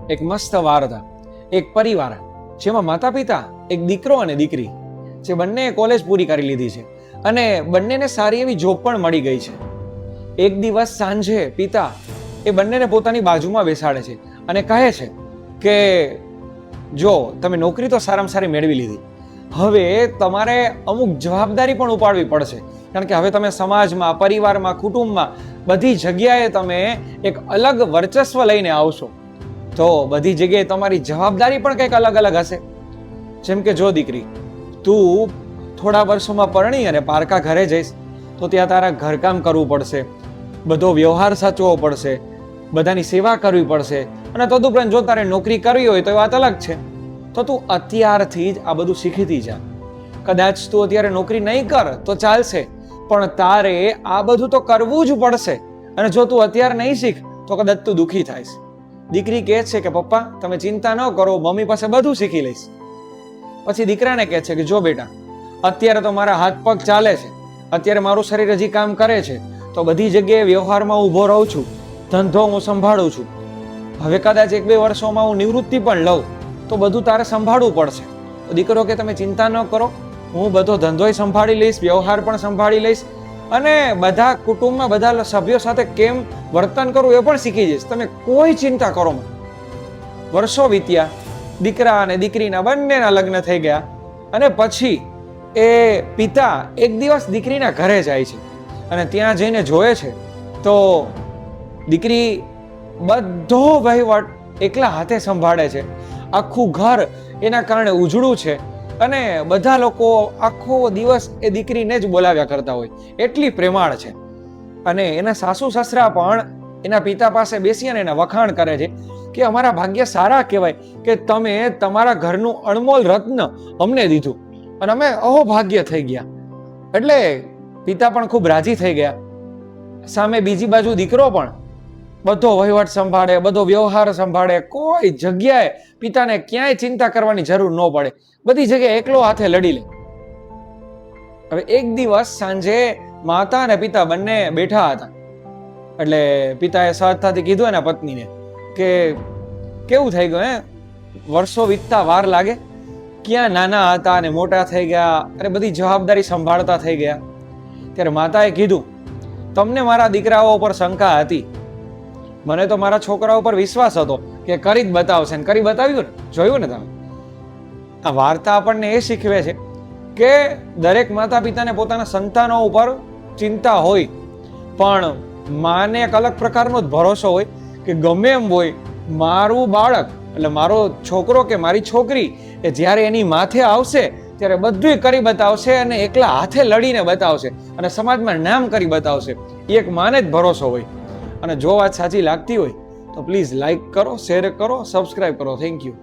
એક મસ્ત વાર્તા. એક પરિવાર જેમાં માતા પિતા, એક દીકરો અને દીકરી, જે બંને કોલેજ પૂરી કરી લીધી છે અને બંનેને સારી એવી જોબ પણ મળી ગઈ છે. એક દિવસ સાંજે પિતા એ બંનેને પોતાની બાજુમાં બેસાડે છે અને કહે છે કે જો તમે નોકરી તો સારામાં સારી મેળવી લીધી, હવે તમારે અમુક જવાબદારી પણ ઉપાડવી પડશે, કારણ કે હવે તમે સમાજમાં, પરિવારમાં, કુટુંબમાં બધી જગ્યાએ તમે એક અલગ વર્ચસ્વ લઈને આવશો. તો બધી જગ્યાએ તમારી જવાબદારી પણ કંઈક અલગ અલગ હશે. જેમ કે જો દીકરી, તું થોડા વર્ષોમાં પરણી અને પારકા ઘરે જઈશ તો ત્યાં તારા ઘરકામ કરવું પડશે, બધો વ્યવહાર સાચવવો પડશે, બધાની સેવા કરવી પડશે. અને તદુપરાંત જો તારે નોકરી કરવી હોય તો એ વાત અલગ છે. તો તું અત્યારથી જ આ બધું શીખીતી જા. કદાચ તું અત્યારે નોકરી નહીં કર તો ચાલશે, પણ તારે આ બધું તો કરવું જ પડશે. અને જો તું અત્યારે નહીં શીખ તો કદાચ તું દુઃખી થાઈશ. દીકરી કહે છે કે પપ્પા તમે ચિંતા ન કરો, મમ્મી પાસે બધું શીખી લઈશ. પછી દીકરાને કહે છે કે જો બેટા, અત્યારે તો મારા હાથ પગ ચાલે છે, અત્યારે મારું શરીર હજી કામ કરે છે, તો બધી જગ્યાએ વ્યવહારમાં ઊભો રહું છું, ધંધો હું સંભાળું છું. હવે કદાચ 1-2 વર્ષોમાં હું નિવૃત્તિ પણ લઉં તો બધું તારે સંભાળવું પડશે. તો દીકરો કે તમે ચિંતા ન કરો, હું બધો ધંધોય સંભાળી લઈશ, વ્યવહાર પણ સંભાળી લઈશ અને બધા કુટુંબમાં બધા સભ્યો સાથે કેમ વર્તન કરવું એ પણ શીખી જઈશ. તમે કોઈ ચિંતા કરો મત. વર્ષો વીત્યા, દીકરા અને દીકરીના બંનેના લગ્ન થઈ ગયા અને પછી એ પિતા એક દિવસ દીકરીના ઘરે જાય છે અને ત્યાં જઈને જોયે છે તો દીકરી બધો વહીવટ એકલા હાથે સંભાળે છે. આખું ઘર એના કારણે ઉજળું છે અને બધા લોકો આખો દિવસ એ દીકરીને જ બોલાવ્યા કરતા હોય, એટલી પ્રેમાળ છે. અને એના સાસુ સસરા પણ એના પિતા પાસે બેસી અને એના વખાણ કરે છે કે અમારા ભાગ્ય સારા કહેવાય કે તમે તમારા ઘરનું અણમોલ રત્ન અમને દીધું અને અમે અહોભાગ્ય થઈ ગયા. એટલે પિતા પણ ખૂબ રાજી થઈ ગયા. સામે બીજી બાજુ દીકરો પણ બધો વહીવટ સંભાળે, બધો વ્યવહાર સંભાળે, કોઈ જગ્યાએ પિતાને ક્યાંય ચિંતા કરવાની જરૂર ન પડે, બધી જગ્યાએ એકલો હાથે લડી લે. હવે એક દિવસ સાંજે માતા અને પિતા બંને બેઠા હતા એટલે પિતાએ સહજતાથી કીધું એના પત્નીને કે કેવું થઈ ગયું, વર્ષો વીતતા વાર લાગે, ક્યાં નાના હતા અને મોટા થઈ ગયા અને બધી જવાબદારી સંભાળતા થઈ ગયા. ત્યારે માતાએ કીધું તમને મારા દીકરાઓ પર શંકા હતી, મને તો મારા છોકરાઓ પર વિશ્વાસ હતો કે કરી જ બતાવશે, ને કરી બતાવ્યું ને, જોયું ને તમે. આ વાર્તા આપણને એ શીખવે છે કે દરેક માતા પિતાને પોતાના સંતાનો ઉપર ચિંતા હોય, પણ માને એક અલગ પ્રકારનો જ ભરોસો હોય કે ગમે એમ હોય મારું બાળક એટલે મારો છોકરો કે મારી છોકરી એ જ્યારે એની માથે આવશે ત્યારે બધું કરી બતાવશે અને એકલા હાથે લડીને બતાવશે અને સમાજમાં નામ કરી બતાવશે. એ એક માને જ ભરોસો હોય. અને જો વાત સાચી લાગતી હોય તો પ્લીઝ લાઈક કરો, શેર કરો, સબસ્ક્રાઈબ કરો. Thank you.